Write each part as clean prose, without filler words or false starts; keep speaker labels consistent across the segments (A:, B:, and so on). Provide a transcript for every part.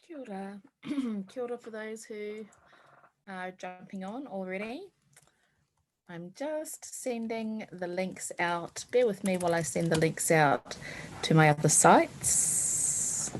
A: Kia ora. Kia ora for those who are jumping on already. I'm just sending the links out. Bear with me while I send the links out to my other sites.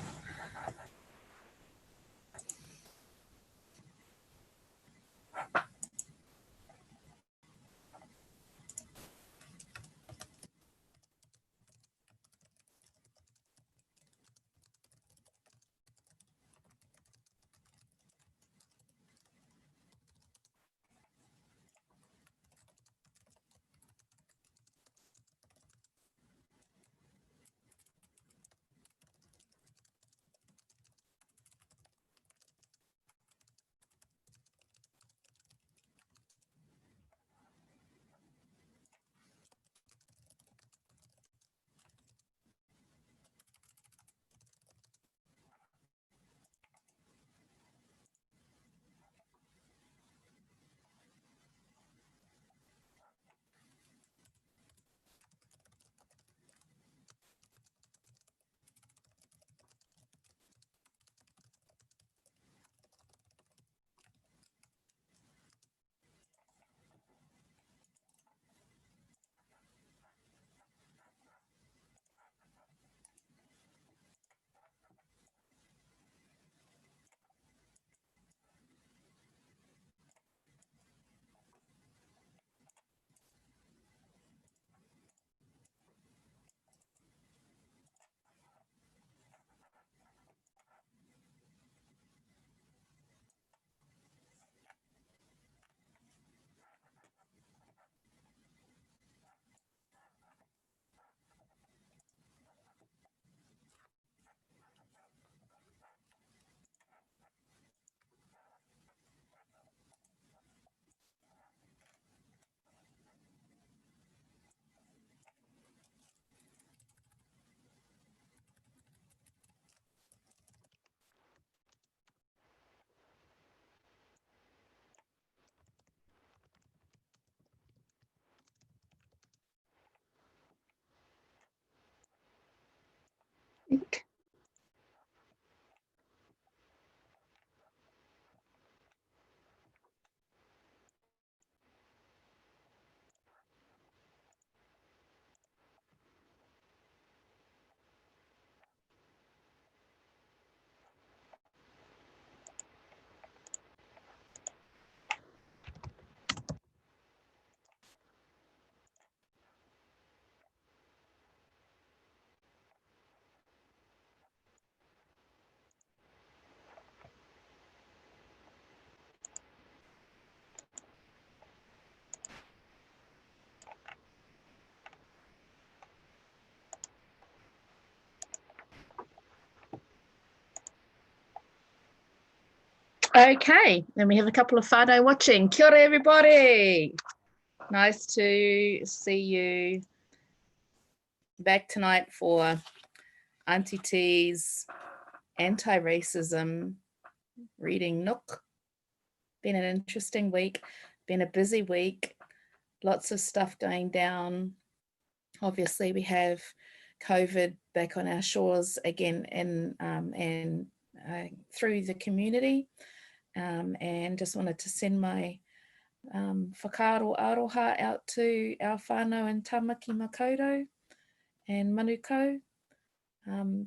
A: Okay, then we have a couple of whānau watching. Kia ora, everybody. Nice to see you back tonight for Auntie T's AntiRacism reading nook. Been an interesting week, been a busy week, lots of stuff going down. Obviously, we have COVID back on our shores again and through the community. And just wanted to send my whakaaro aroha out to our whānau in Tamaki Makaurau and Manukau,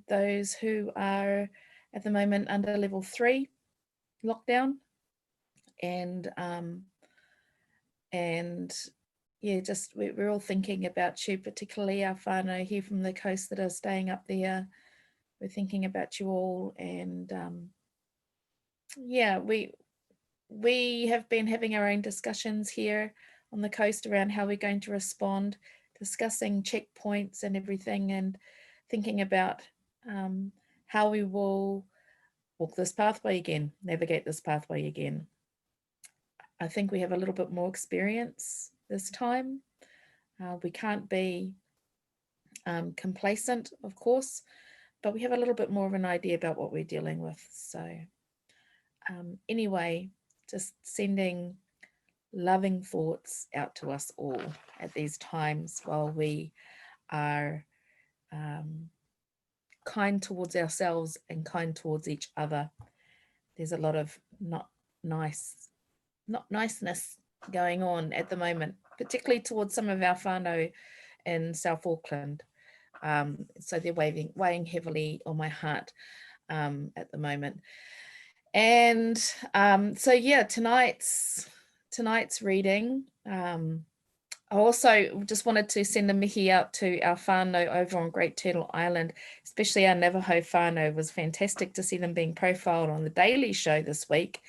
A: those who are at the moment under level 3 lockdown, and yeah, just we're all thinking about you, particularly our whānau here from the coast that are staying up there. We're thinking about you all, and yeah, we have been having our own discussions here on the coast around how we're going to respond, discussing checkpoints and everything, and thinking about how we will walk this pathway again, navigate this pathway again. I think we have a little bit more experience this time. We can't be complacent, of course, but we have a little bit more of an idea about what we're dealing with. So anyway, just sending loving thoughts out to us all at these times while we are kind towards ourselves and kind towards each other. There's a lot of not niceness going on at the moment, particularly towards some of our whānau in South Auckland. So they're weighing heavily on my heart at the moment. And so yeah, tonight's reading. I also just wanted to send a mihi out to our whānau over on Great Turtle Island, especially our Navajo whānau. It was fantastic to see them being profiled on the Daily Show this week.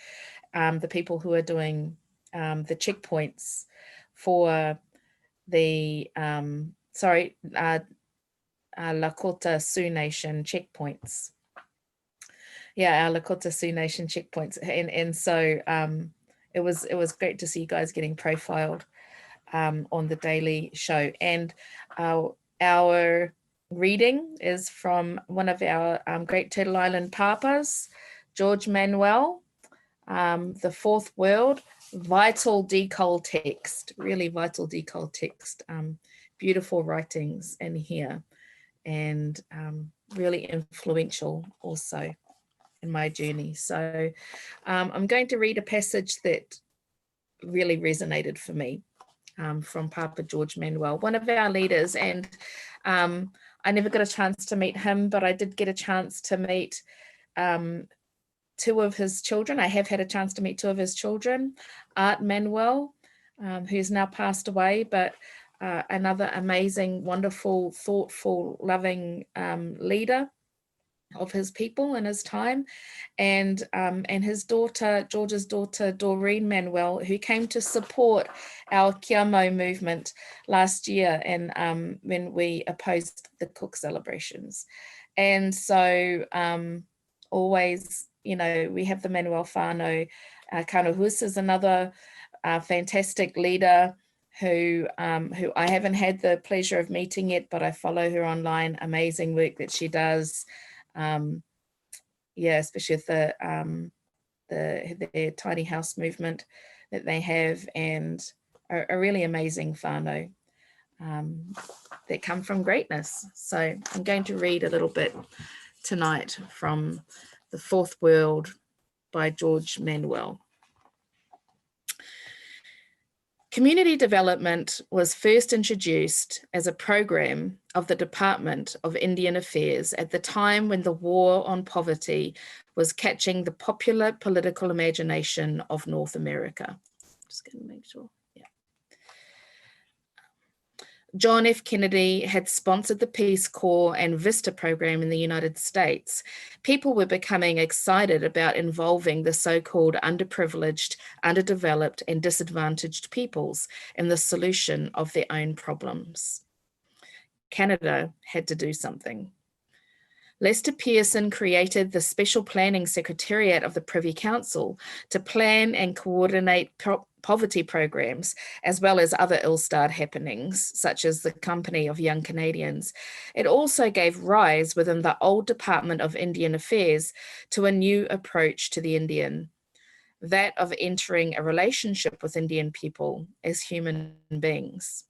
A: The people who are doing the checkpoints for the, Lakota Sioux Nation checkpoints. Yeah, our Lakota Sioux Nation checkpoints. And so it was great to see you guys getting profiled on the Daily Show. And our reading is from one of our Great Turtle Island papas, George Manuel, The Fourth World, vital decol text, really vital decol text, beautiful writings in here, and really influential also in my journey. So I'm going to read a passage that really resonated for me. From Papa George Manuel, one of our leaders. And I never got a chance to meet him, but I did get a chance to meet two of his children. I have had a chance to meet two of his children, Art Manuel, who's now passed away, but another amazing, wonderful, thoughtful, loving leader of his people in his time, and his daughter, George's daughter, Doreen Manuel, who came to support our Kia Mau movement last year, and when we opposed the Cook celebrations. And so always, you know, we have the Manuel whānau. Kanuhus is another fantastic leader who I haven't had the pleasure of meeting yet, but I follow her online. Amazing work that she does. Yeah, especially with the tiny house movement that they have, and a really amazing whānau that come from greatness. So I'm going to read a little bit tonight from The Fourth World by George Manuel. Community development was first introduced as a program of the Department of Indian Affairs at the time when the war on poverty was catching the popular political imagination of North America. Just going to make sure. Yeah. John F. Kennedy had sponsored the Peace Corps and VISTA program in the United States. People were becoming excited about involving the so-called underprivileged, underdeveloped, and disadvantaged peoples in the solution of their own problems. Canada had to do something. Lester Pearson created the Special Planning Secretariat of the Privy Council to plan and coordinate poverty programs, as well as other ill-starred happenings, such as the Company of Young Canadians. It also gave rise within the old Department of Indian Affairs to a new approach to the Indian, that of entering a relationship with Indian people as human beings.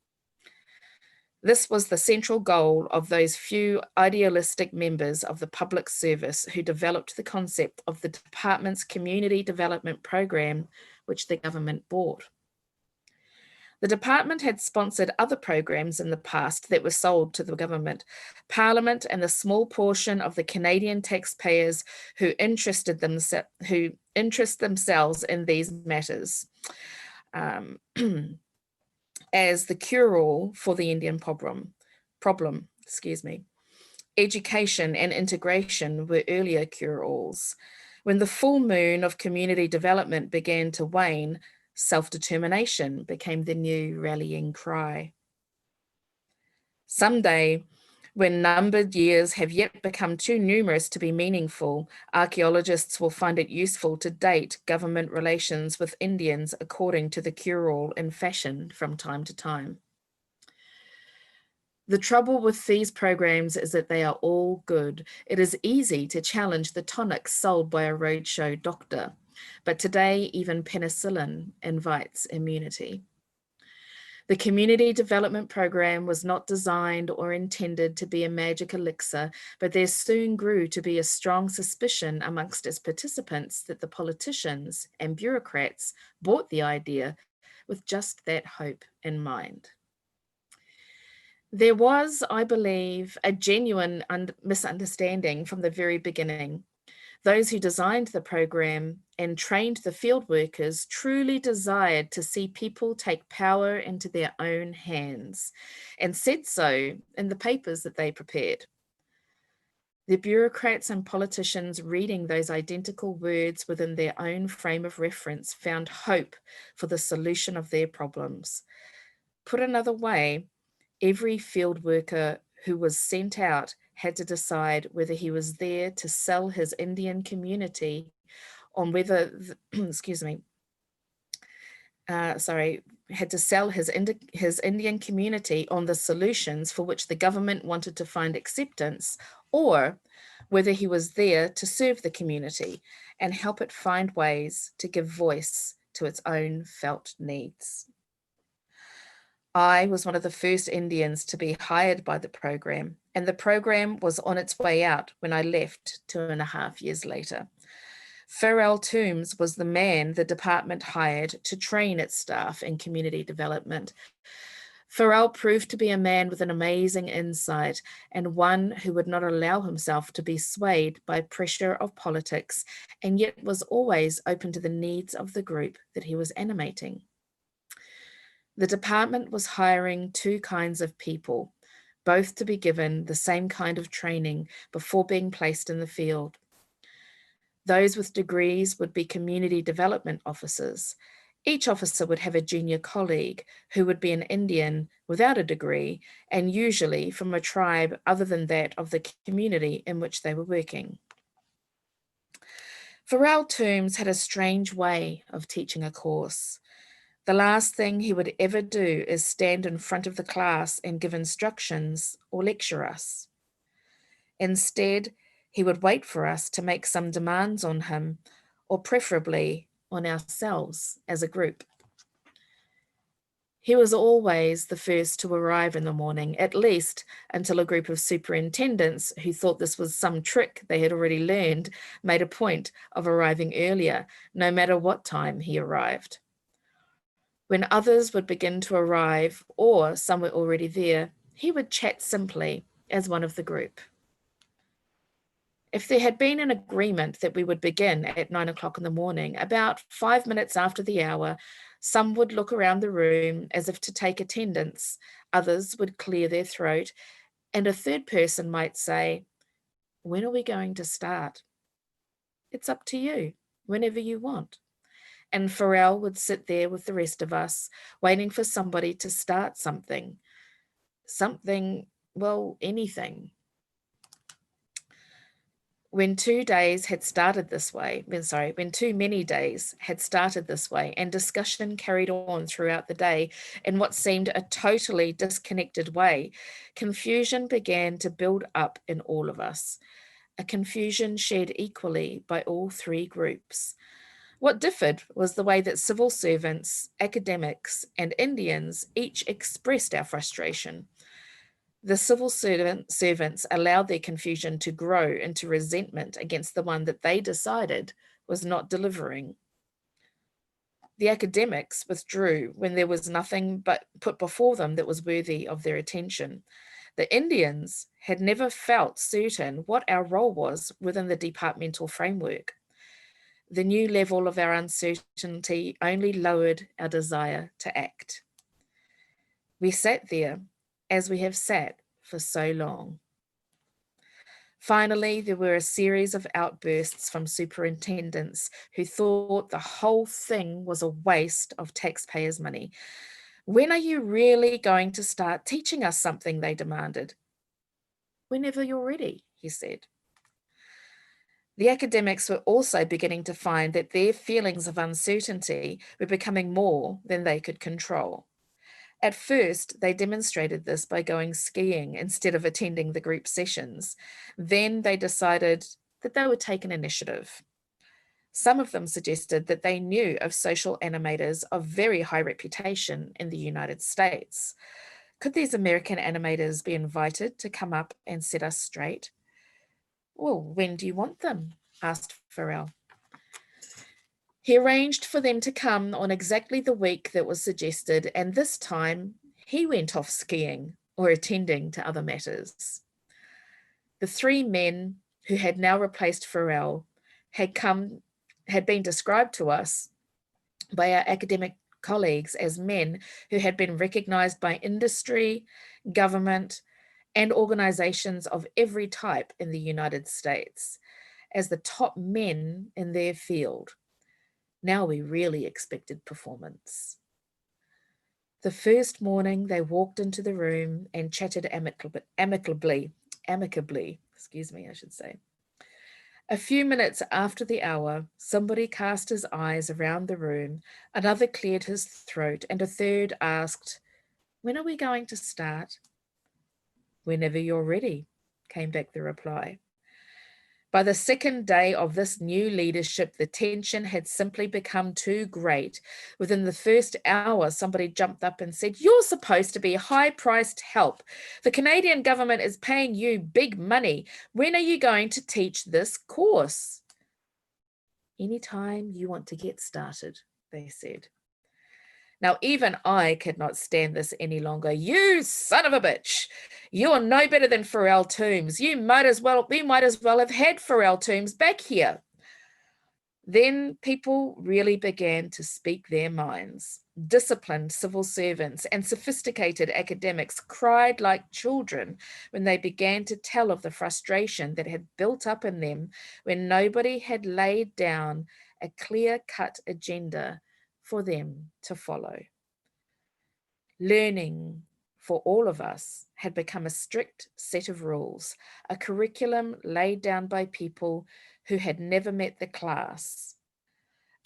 A: This was the central goal of those few idealistic members of the public service who developed the concept of the department's community development program, which the government bought. The department had sponsored other programs in the past that were sold to the government, Parliament, and the small portion of the Canadian taxpayers who interest themselves in these matters. As the cure-all for the Indian problem. Education and integration were earlier cure-alls. When the full moon of community development began to wane, self-determination became the new rallying cry. Someday, when numbered years have yet become too numerous to be meaningful, archaeologists will find it useful to date government relations with Indians according to the cure-all in fashion from time to time. The trouble with these programs is that they are all good. It is easy to challenge the tonics sold by a roadshow doctor, but today even penicillin invites immunity. The community development program was not designed or intended to be a magic elixir, but there soon grew to be a strong suspicion amongst its participants that the politicians and bureaucrats bought the idea with just that hope in mind. There was, I believe, a genuine misunderstanding from the very beginning. Those who designed the program and trained the field workers truly desired to see people take power into their own hands, and said so in the papers that they prepared. The bureaucrats and politicians reading those identical words within their own frame of reference found hope for the solution of their problems. Put another way, every field worker who was sent out had to decide whether he was there to sell his Indian community on whether, had to sell his Indian community on the solutions for which the government wanted to find acceptance, or whether he was there to serve the community and help it find ways to give voice to its own felt needs. I was one of the first Indians to be hired by the program, and the program was on its way out when I left 2.5 years later. Pharrell Toombs was the man the department hired to train its staff in community development. Pharrell proved to be a man with an amazing insight and one who would not allow himself to be swayed by pressure of politics, and yet was always open to the needs of the group that he was animating. The department was hiring two kinds of people, both to be given the same kind of training before being placed in the field. Those with degrees would be community development officers. Each officer would have a junior colleague who would be an Indian without a degree, and usually from a tribe other than that of the community in which they were working. Pharrell Toombs had a strange way of teaching a course. The last thing he would ever do is stand in front of the class and give instructions or lecture us. Instead, he would wait for us to make some demands on him, or preferably on ourselves as a group. He was always the first to arrive in the morning, at least until a group of superintendents who thought this was some trick they had already learned made a point of arriving earlier, no matter what time he arrived. When others would begin to arrive, or some were already there, he would chat simply as one of the group. If there had been an agreement that we would begin at 9 o'clock in the morning, about 5 minutes after the hour, some would look around the room as if to take attendance, others would clear their throat, and a third person might say, "When are we going to start?" "It's up to you, whenever you want." And Pharrell would sit there with the rest of us, waiting for somebody to start something. Something, well, anything. When too many days had started this way, and discussion carried on throughout the day in what seemed a totally disconnected way, confusion began to build up in all of us, a confusion shared equally by all three groups. What differed was the way that civil servants, academics, and Indians each expressed our frustration. The civil servants allowed their confusion to grow into resentment against the one that they decided was not delivering. The academics withdrew when there was nothing but put before them that was worthy of their attention. The Indians had never felt certain what our role was within the departmental framework. The new level of our uncertainty only lowered our desire to act. We sat there, as we have sat for so long. Finally, there were a series of outbursts from superintendents who thought the whole thing was a waste of taxpayers' money. "When are you really going to start teaching us something?" they demanded. "Whenever you're ready," he said. The academics were also beginning to find that their feelings of uncertainty were becoming more than they could control. At first, they demonstrated this by going skiing instead of attending the group sessions. Then they decided that they would take an initiative. Some of them suggested that they knew of social animators of very high reputation in the United States. Could these American animators be invited to come up and set us straight? Well, when do you want them? Asked Farrell. He arranged for them to come on exactly the week that was suggested, and this time he went off skiing or attending to other matters. The three men who had now replaced Farrell had been described to us by our academic colleagues as men who had been recognized by industry, government, and organizations of every type in the United States as the top men in their field. Now we really expected performance. The first morning they walked into the room and chatted amicably, excuse me, I should say. A few minutes after the hour, somebody cast his eyes around the room, another cleared his throat, and a third asked, "When are we going to start?" "Whenever you're ready," came back the reply. By the second day of this new leadership, the tension had simply become too great. Within the first hour, somebody jumped up and said, "You're supposed to be high-priced help. The Canadian government is paying you big money. When are you going to teach this course?" "Anytime you want to get started," they said. Now, even I could not stand this any longer. "You son of a bitch. You are no better than Farrell Toombs. We might as well have had Farrell Toombs back here." Then people really began to speak their minds. Disciplined civil servants and sophisticated academics cried like children when they began to tell of the frustration that had built up in them when nobody had laid down a clear-cut agenda for them to follow. Learning for all of us had become a strict set of rules, a curriculum laid down by people who had never met the class,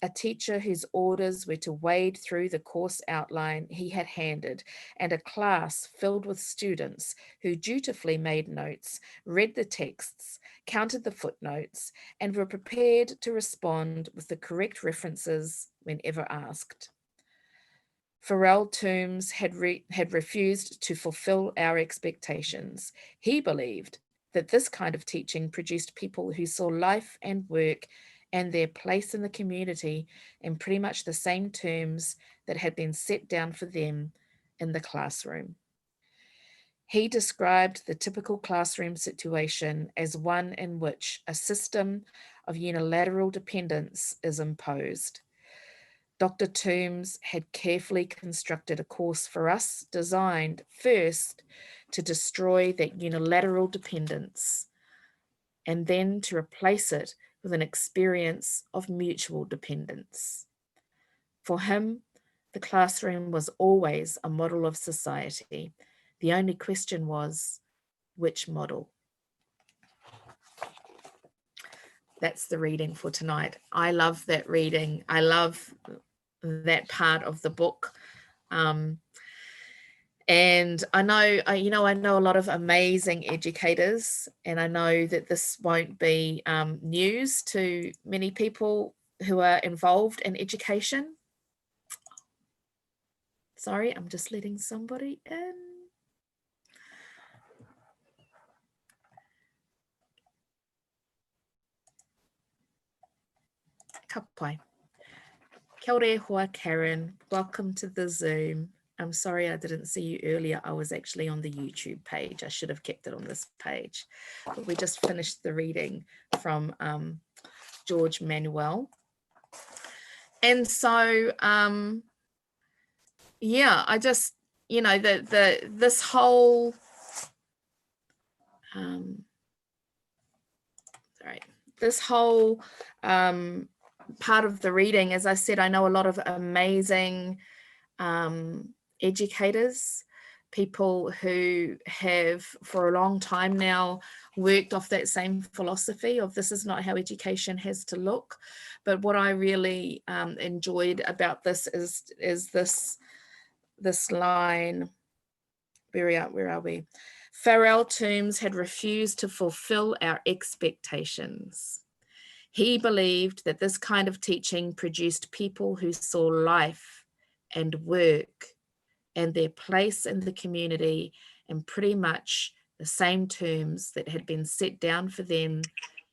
A: a teacher whose orders were to wade through the course outline he had handed, and a class filled with students who dutifully made notes, read the texts, counted the footnotes, and were prepared to respond with the correct references whenever asked. Farrell Toombs had refused to fulfill our expectations. He believed that this kind of teaching produced people who saw life and work and their place in the community in pretty much the same terms that had been set down for them in the classroom. He described the typical classroom situation as one in which a system of unilateral dependence is imposed. Dr. Toombs had carefully constructed a course for us designed first to destroy that unilateral dependence and then to replace it with an experience of mutual dependence. For him, the classroom was always a model of society. The only question was, which model? That's the reading for tonight. I love that reading. I love that part of the book. And I know a lot of amazing educators, and I know that this won't be news to many people who are involved in education. Sorry, I'm just letting somebody in. Ka pai. Kia ora hoa, Karen. Welcome to the Zoom. I'm sorry I didn't see you earlier. I was actually on the YouTube page. I should have kept it on this page. But we just finished the reading from George Manuel. And so, yeah, I just, this whole, this whole part of the reading, as I said, I know a lot of amazing educators, people who have for a long time now worked off that same philosophy of this is not how education has to look. But what I really enjoyed about this is this line. Where are we? Farrell Toombs had refused to fulfill our expectations. He believed that this kind of teaching produced people who saw life and work and their place in the community in pretty much the same terms that had been set down for them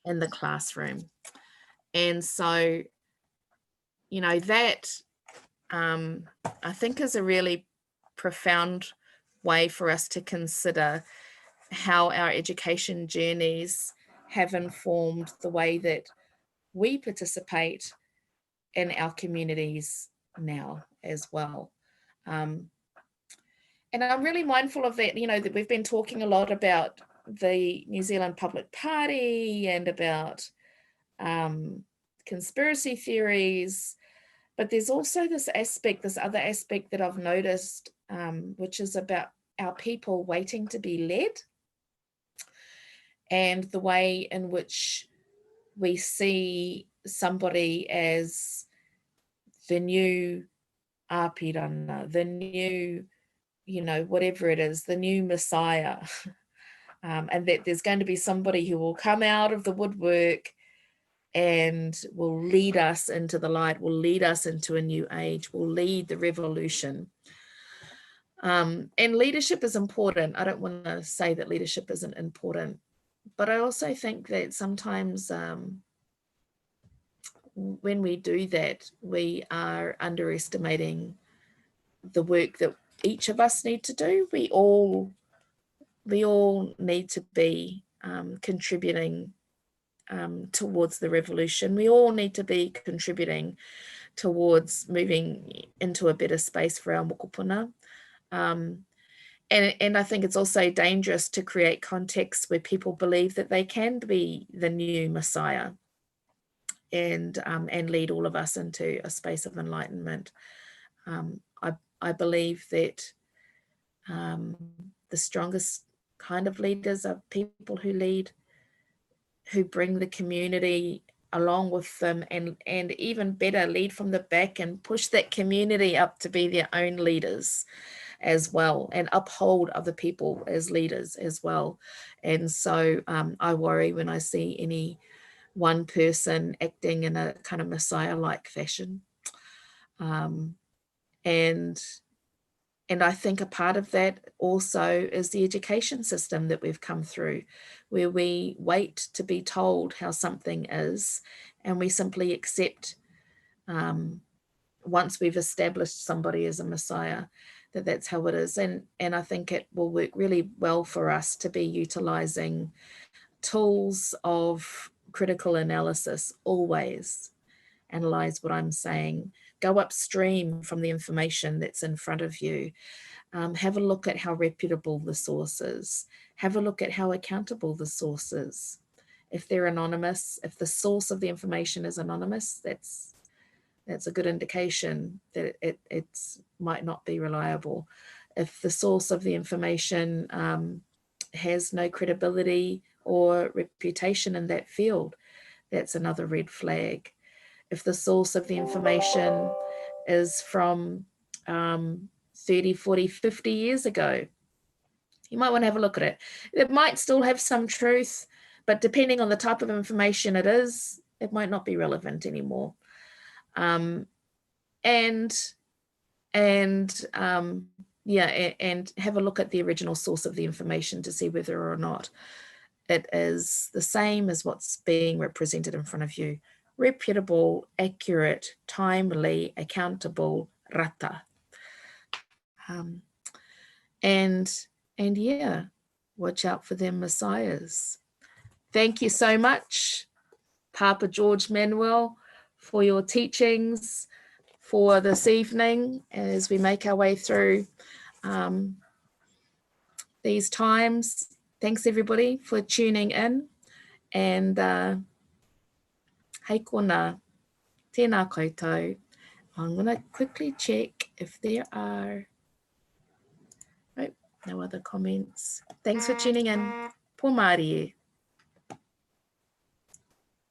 A: in the classroom. And so, you know, that I think is a really profound way for us to consider how our education journeys have informed the way that we participate in our communities now as well. And I'm really mindful of that, you know, that we've been talking a lot about the New Zealand Public Party and about conspiracy theories, but there's also this other aspect that I've noticed, which is about our people waiting to be led, and the way in which we see somebody as the new āpirana, the new, you know, whatever it is, the new Messiah, and that there's going to be somebody who will come out of the woodwork and will lead us into the light, will lead us into a new age, will lead the revolution. And leadership is important. I don't want to say that leadership isn't important, but I also think that sometimes when we do that, we are underestimating the work that each of us need to do. We all need to be contributing towards the revolution. We all need to be contributing towards moving into a better space for our mokopuna. And I think it's also dangerous to create contexts where people believe that they can be the new Messiah and lead all of us into a space of enlightenment. I believe that the strongest kind of leaders are people who lead, who bring the community along with them, and even better, lead from the back and push that community up to be their own leaders as well, and uphold other people as leaders as well. And so I worry when I see any one person acting in a kind of Messiah-like fashion. And I think a part of that also is the education system that we've come through, where we wait to be told how something is, and we simply accept, once we've established somebody as a Messiah, that that's how it is. And I think it will work really well for us to be utilizing tools of critical analysis always. Analyze what I'm saying, go upstream from the information that's in front of you. Have a look at how reputable the source is. Have a look at how accountable the source is. If they're anonymous, if the source of the information is anonymous, that's a good indication that it might not be reliable. If the source of the information has no credibility or reputation in that field, that's another red flag. If the source of the information is from 30, 40, 50 years ago, you might want to have a look at it. It might still have some truth, but depending on the type of information it is, it might not be relevant anymore. And have a look at the original source of the information to see whether or not it is the same as what's being represented in front of you. Reputable, accurate, timely, accountable, rata. And yeah, watch out for them messiahs. Thank you so much, Papa George Manuel, for your teachings for this evening as we make our way through these times. Thanks everybody for tuning in, and hei kona, tēnā koutou. I'm going to quickly check if there are no other comments. Thanks for tuning in. Pō Mārie.